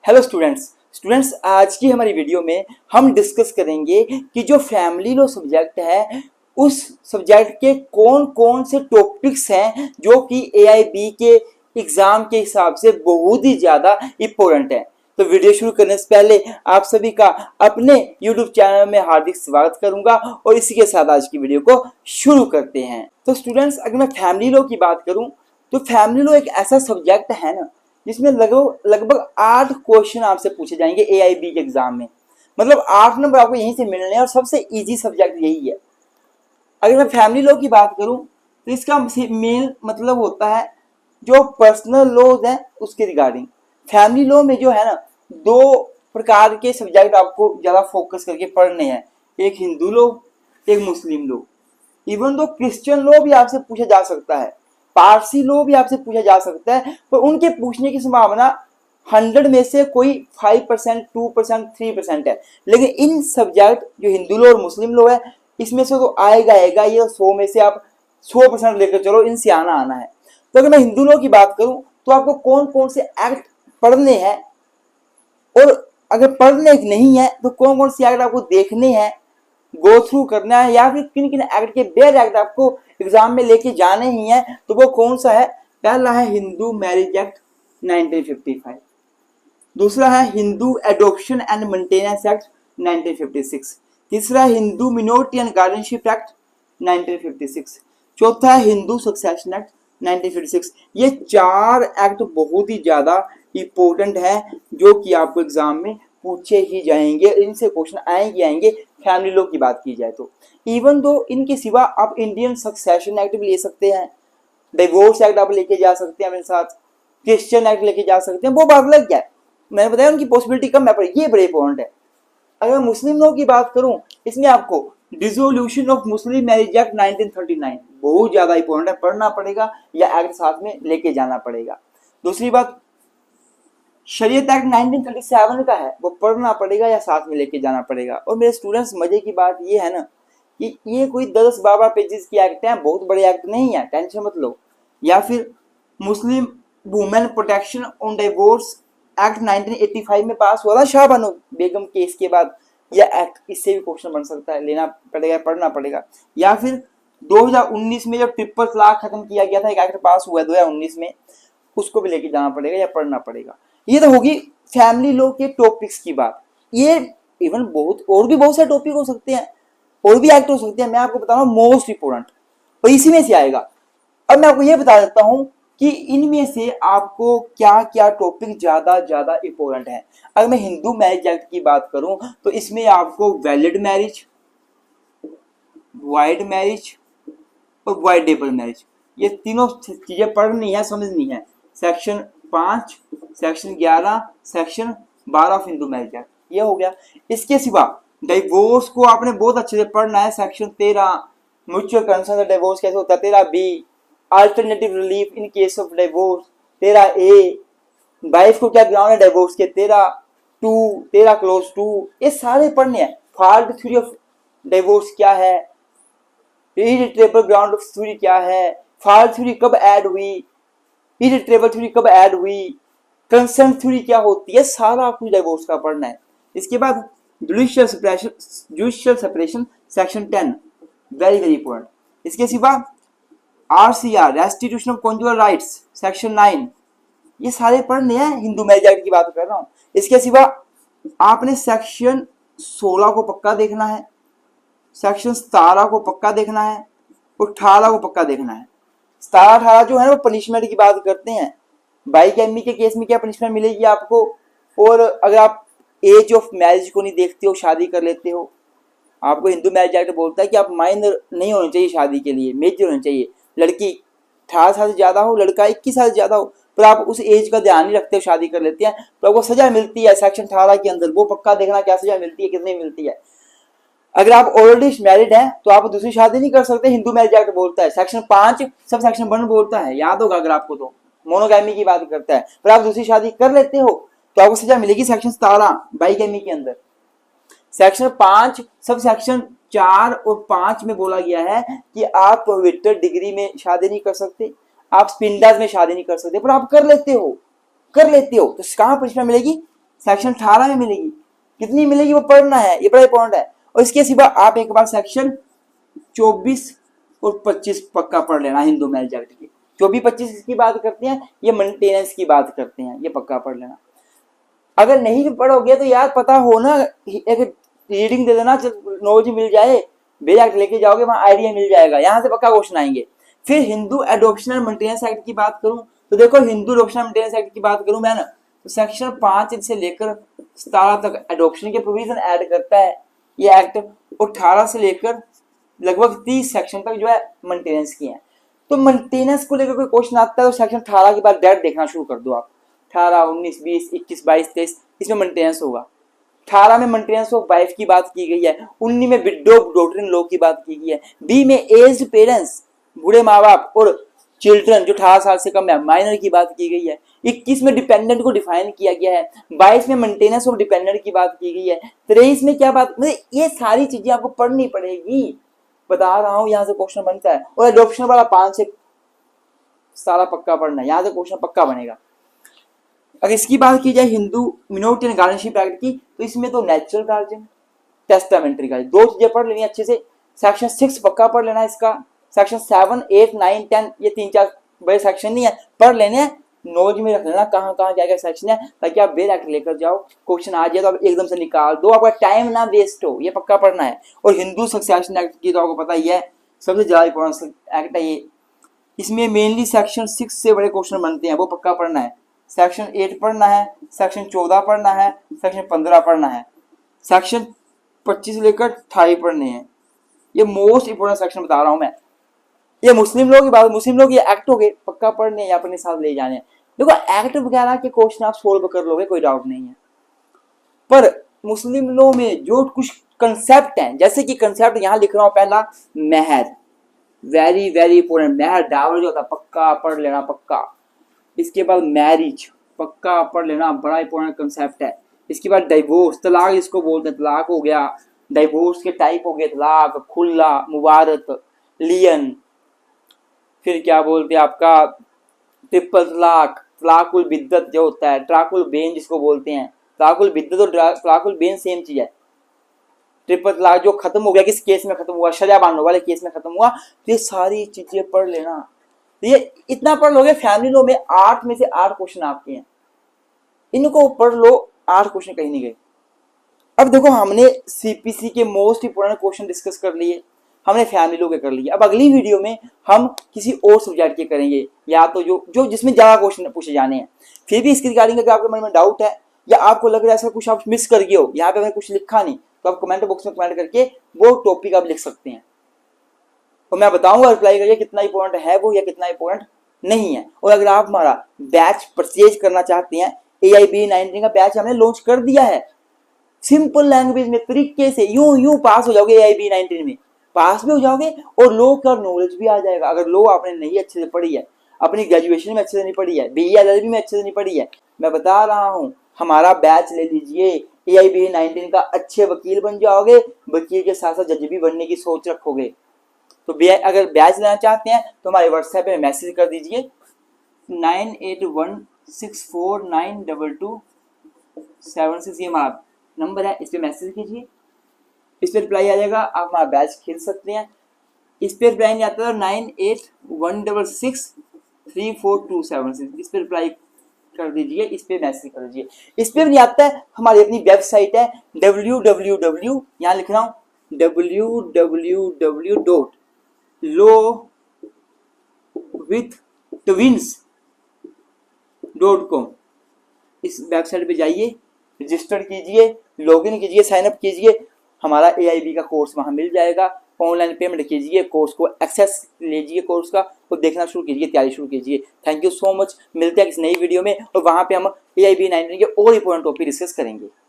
Hello students आज की हमारी वीडियो में हम डिस्कस करेंगे कि जो फैमिली लॉ सब्जेक्ट है उस सब्जेक्ट के कौन कौन से टॉपिक्स हैं जो कि AIB के एग्जाम के हिसाब से बहुत ही ज़्यादा इम्पोर्टेंट है। तो वीडियो शुरू करने से पहले आप सभी का अपने YouTube चैनल में हार्दिक स्वागत करूंगा और इसी के साथ आज की वीडियो को शुरू करते हैं। तो स्टूडेंट्स अगर मैं फैमिली लॉ की बात करूं तो फैमिली लॉ एक ऐसा सब्जेक्ट है ना जिसमें लगभग 8 क्वेश्चन आपसे पूछे जाएंगे AIB के एग्जाम में। मतलब 8 नंबर आपको यहीं से मिलने हैं और सबसे इजी सब्जेक्ट यही है। अगर मैं फैमिली लॉ की बात करूं तो इसका मेन मतलब होता है जो पर्सनल लॉज है उसके रिगार्डिंग। फैमिली लॉ में जो है ना दो प्रकार के सब्जेक्ट आपको ज्यादा फोकस करके पढ़ने हैं, एक हिंदू लॉ एक मुस्लिम law. Even though Christian law भी आपसे पूछा जा सकता है, पारसी लॉ भी आपसे पूछा जा सकता है, पर उनके पूछने की संभावना 100 में से कोई 5%, 2%, 3% है। लेकिन इन सब्जेक्ट जो हिंदू लॉ और मुस्लिम लॉ है इसमें से तो आएगा ये 100 में से आप 100% लेकर चलो, इनसे आना है। तो अगर मैं हिंदू लॉ की बात करूं तो आपको कौन कौन से एक्ट पढ़ने हैं और अगर पढ़ने नहीं है तो कौन कौन से एक्ट आपको देखने हैं, गो थ्रू करना है, या फिर किन किन एक्ट के बेयर एक्ट आपको एग्जाम में लेके जाने ही हैं, तो वो कौन सा है। पहला है हिंदू मैरिज एक्ट 1955, दूसरा है Hindu adoption and maintenance act 1956, तीसरा है Hindu minority and guardianship act 1956, चौथा है हिंदू सक्सेशन एक्ट 1956। ये 4 एक्ट बहुत ही ज्यादा इंपॉर्टेंट है जो कि आपको एग्जाम में पूछे ही जाएंगे, इनसे क्वेश्चन आएंगे। फैमिली लॉ की बात की जाए तो इवन दो इनके सिवा आप इंडियन सक्सेशन एक्ट भी ले सकते हैं, डिवोर्स एक्ट आप लेके जा सकते हैं अपने साथ, क्रिश्चियन एक्ट लेके जा सकते हैं, वो बात अलग है। मैंने बताया उनकी पॉसिबिलिटी कम है पर ये बड़े इंपॉर्टेंट है। अगर मुस्लिम लॉ की बात करूं इसमें आपको dissolution of Muslim marriage act 1939 बहुत ज्यादा इंपॉर्टेंट है, पढ़ना पड़ेगा या एक्ट साथ में लेके जाना पड़ेगा। दूसरी बात शरीयत एक्ट 1937 का है, वो पढ़ना पड़ेगा या साथ में लेके जाना पड़ेगा। और मेरे स्टूडेंट्स मजे की बात ये है ना कि ये कोई 10-12 पेजेस की एक्ट है, बहुत बड़े एक्ट नहीं है, टेंशन मत लो। या फिर Muslim women protection on divorce act 1985 में पास हुआ था शाहबानो बेगम केस के बाद, यह एक्ट इससे भी क्वेश्चन बन सकता है, लेना पड़ेगा, पढ़ना पड़ेगा। या फिर 2019 में जब ट्रिपल तलाक खत्म किया गया था, एक एक्ट पास हुआ है 2019 में, उसको भी लेके जाना पड़ेगा या पढ़ना पड़ेगा। ये तो होगी फैमिली लॉ के टॉपिक्स की बात। ये इवन बहुत और भी बहुत सारे टॉपिक हो सकते हैं और भी एक्ट हो सकते हैं, मैं आपको बता रहा हूँ मोस्ट इंपोर्टेंट और इसी में से आएगा। अब मैं आपको ये बता देता हूँ कि इनमें से आपको क्या क्या टॉपिक ज्यादा इंपॉर्टेंट है। अगर मैं हिंदू मैरिज एक्ट की बात करूं तो इसमें आपको वैलिड मैरिज, वाइड मैरिज और वाइडेबल मैरिज, ये तीनों चीजें पढ़नी है, समझनी है। Section 5, section 11, section 12 of Hindu marriage act, ये हो गया। इसके सिवा डिवोर्स को आपने बहुत अच्छे से पढ़ना है। सेक्शन 13 म्यूचुअल कंसेंट डिवोर्स कैसे होता है, 13B alternative relief in case of divorce, 13A wife को क्या ग्राउंड है डिवोर्स के, 13(2), 13 क्लोज 2, ये सारे पढ़ने हैं। फॉल्ट थ्योरी ऑफ डिवोर्स क्या है, इरिट्रेबल ग्राउंड ऑफ थ्योरी क्या है, फॉल्ट थ्योरी कब ऐड हुई, इरिट्रेबल थ्योरी कब ऐड हुई, कंसेंट थ्योरी क्या होती है, सारा कुछ डिवोर्स का पढ़ना है। इसके बाद judicial separation section 10 very important. इसके सिवा RCR restitution of conjugal rights section 9, ये सारे पढ़ने हैं, हिंदू मैरिज एक्ट की बात कर रहा हूं। इसके सिवा आपने सेक्शन 16 को पक्का देखना है, सेक्शन 17 को पक्का देखना है और 18 को पक्का देखना है। 17-18 जो है वो पनिशमेंट की बात करते हैं, बाइकैमी के केस में क्या पनिशमेंट मिलेगी आपको, और अगर आप एज ऑफ मैरिज को नहीं देखते हो, शादी कर लेते हो, आपको हिंदू मैरिज एक्ट बोलता है कि आप माइनर नहीं होने चाहिए शादी के लिए, मेजर होने चाहिए। लड़की 18 साल से ज्यादा हो, लड़का 21 साल से ज्यादा हो, पर आप उस एज का ध्यान नहीं रखते हो, शादी कर लेते हैं, तो आपको सजा मिलती है सेक्शन 18 के अंदर। वो पक्का देखना क्या सजा मिलती है, कितनी मिलती है। अगर आप ऑलरेडी मैरिड हैं तो आप दूसरी शादी नहीं कर सकते, हिंदू मैरिज एक्ट बोलता है। सेक्शन 5 सब सेक्शन 1 बोलता है, याद होगा अगर आपको, तो मोनोगैमी की बात करता है। पर आप दूसरी शादी कर लेते हो तो आपको सजा मिलेगी सेक्शन 17 बाइगैमी के अंदर। सेक्शन 5 सब सेक्शन 4 और 5 में बोला गया है कि आप प्रोहिबिटेड डिग्री में शादी नहीं कर सकते, आप स्पिंडास में शादी नहीं कर सकते, पर आप कर लेते हो तो कहां पनिशमेंट मिलेगी, सेक्शन 18 में मिलेगी। कितनी मिलेगी वो पढ़ना है, ये बड़ा इंपॉर्टेंट है। और इसके सिवा आप एक बार सेक्शन 24 और 25 पक्का पढ़ लेना हिंदू मैरिज एक्ट की। 24-25 की बात करते हैं, ये मेंटेनेंस की बात करते हैं, ये पक्का पढ़ लेना। अगर नहीं भी पढ़ोगे तो यार पता हो ना, एक रीडिंग दे देना, नॉलेज मिल जाए, मैरिज एक्ट लेके जाओगे वहां आइडिया मिल जाएगा, यहाँ से पक्का क्वेश्चन आएंगे। फिर Hindu adoption and maintenance act की बात करूं तो देखो, Hindu adoption and maintenance act की बात करूं मैं ना, तो सेक्शन 5 से लेकर 17 तक एडॉप्शन के प्रोविजन ऐड करता है ये एक्ट, और 18 से लेकर लगभग 30 सेक्शन तक जो है मेंटेनेंस की है। तो मेंटेनेंस को लेकर कोई क्वेश्चन आता है तो सेक्शन 18 के बाद डायरेक्ट देखना शुरू कर दो आप। 18, 19, 20, 21, 22, 23 इसमें मेंटेनेंस होगा। 18 में मेंटेनेंस ऑफ वाइफ की बात की गई है। 19 में विडो डॉटर इन लॉ की बात की गई है। बी में एज्ड पेरेंट्स, बूढ़े माँ बाप, और चिल्ड्रन जो 18 साल से कम है, माइनर की बात की गई है। 21 में डिपेंडेंट को डिफाइन किया गया है। 22 में मेंटेनेंस ऑफ डिपेंडेंट की बात की गई है। 23 में क्या बात, मतलब ये सारी चीजें आपको पढ़नी पड़ेगी, बता रहा हूं, यहां से क्वेश्चन बनता है। और एडॉप्शन वाला 5 से सारा पक्का पढ़ना है, यहां से क्वेश्चन पक्का बनेगा। अगर इसकी बात की जाए Hindu minority and guardianship act की, तो इसमें तो नेचुरल गार्जियन, टेस्टामेंट्री गार्जियन, दो चीजें पढ़ लेनी अच्छे से। सेक्शन 6 पक्का पढ़ लेना इसका। सेक्शन 7, 8, 9, 10 ये 3-4 बड़े सेक्शन नहीं है, पढ़ लेने हैं, नॉलेज में रख लेना कहाँ कहाँ क्या क्या सेक्शन है, ताकि आप बेर एक्ट लेकर जाओ, क्वेश्चन आ जाए तो आप एकदम से निकाल दो, आपका टाइम ना वेस्ट हो, ये पक्का पढ़ना है। और हिंदू सक्सेशन एक्ट की तो आपको पता ही है, सबसे ज्यादा इंपॉर्टेंट एक्ट है ये। इसमें मेनली सेक्शन 6 से बड़े क्वेश्चन बनते हैं, वो पक्का पढ़ना है। सेक्शन 8 पढ़ना है, सेक्शन 14 पढ़ना है, सेक्शन 15 पढ़ना है, सेक्शन 25 लेकर 28 पढ़ने हैं। ये मोस्ट इंपोर्टेंट सेक्शन बता रहा हूं मैं। ये मुस्लिम लोग की बात, मुस्लिम लोग ये एक्ट हो गए पक्का पढ़ने या अपने साथ ले जाने। देखो एक्ट वगैरह के क्वेश्चन आप सोल्व कर लोगे, कोई डाउट नहीं है, पर मुस्लिम लॉ में जो कुछ कंसेप्ट हैं, जैसे कि कंसेप्ट यहां लिख रहा हूं, पहला मेहर, वेरी वेरी इंपोर्टेंट, मेहर डावर जो होता है पक्का पढ़ लेना, पक्का। इसके बाद मैरिज पक्का पढ़ लेना, बड़ा इंपॉर्टेंट कंसेप्ट है। इसके बाद डाइवोर्स, तलाक जिसको बोलते हैं, तलाक हो गया, डाइवोर्स के टाइप हो गए, तलाक, खुला, मुबारत, लियन, फिर क्या बोलते हैं आपका ट्रिपल तलाक, तलाकुल बिद्दत जो होता है, तलाकुल बेन जिसको बोलते हैं। तलाकुल बिद्दत और तलाकुल बेन सेम चीज है। ट्रिपल तलाक जो खत्म हो गया, किस केस में खत्म हुआ, सजा बांधने वाले केस में खत्म हुआ, तो ये सारी चीजें पढ़ लेना। तो ये इतना पढ़ लोगे, फैमिली लॉ में 8 में से 8 क्वेश्चन आपके हैं, इनको पढ़ लो, 8 क्वेश्चन कहीं नहीं गए। अब देखो हमने सीपीसी के मोस्ट इंपोर्टेंट क्वेश्चन डिस्कस कर लिए, हमने फैमिली लॉ के कर लिए। अब अगली वीडियो में हम किसी और सब्जेक्ट के करेंगे, या तो जो जिसमें ज्यादा क्वेश्चन पूछे जाने हैं। फिर भी इसके रिगार्डिंग अगर आपके मन में डाउट है, या आपको लग रहा है ऐसा कुछ आप मिस कर गए हो, यहाँ पे मैंने कुछ लिखा नहीं, तो आप कमेंट बॉक्स में कमेंट करके वो टॉपिक आप लिख सकते हैं, तो मैं बताऊंगा, रिप्लाई करिए कितना इंपॉर्टेंट है वो या कितना इंपॉर्टेंट नहीं है। और अगर आप हमारा बैच परचेज करना चाहते हैं, AIB-19 का बैच हमने लॉन्च कर दिया है, सिंपल लैंग्वेज में तरीके से यूं पास हो जाओगे, AIB-19 में पास भी हो जाओगे और लॉ का नॉलेज भी आ जाएगा। अगर लॉ आपने नहीं अच्छे से पढ़ी है, अपनी ग्रेजुएशन में अच्छे से नहीं पढ़ी है, BE LLB में अच्छे से नहीं पढ़ी है, मैं बता रहा हूँ, हमारा बैच ले लीजिए, AIB-19 का अच्छे वकील बन जाओगे, वकील के साथ साथ जज भी बनने की सोच रखोगे। तो अगर बैच लेना चाहते हैं तो हमारे व्हाट्सएप पे मैसेज कर दीजिए 9816492276, ये हमारा नंबर है, इस पे मैसेज कीजिए, इस पे रिप्लाई आ जाएगा, आप हमारा बैच खेल सकते हैं। इस पे रिप्लाई नहीं आता तो 9816634276, इस पे रिप्लाई कर दीजिए, इस पे मैसेज कर दीजिए। इस पे भी नहीं आता है, हमारी अपनी वेबसाइट है www, यहाँ लिख रहा हूँ www.lawwithtwins.com, इस वेबसाइट पे जाइए, रजिस्टर कीजिए, लॉगिन कीजिए, साइन अप कीजिए, हमारा AIB का कोर्स वहां मिल जाएगा। ऑनलाइन पेमेंट कीजिए, कोर्स को एक्सेस लीजिए, कोर्स का को देखना शुरू कीजिए, तैयारी शुरू कीजिए। थैंक यू सो मच, मिलते हैं किसी नई वीडियो में, और वहां पे हम AIB-19 के और इंपॉर्टेंट टॉपिक डिस्कस करेंगे।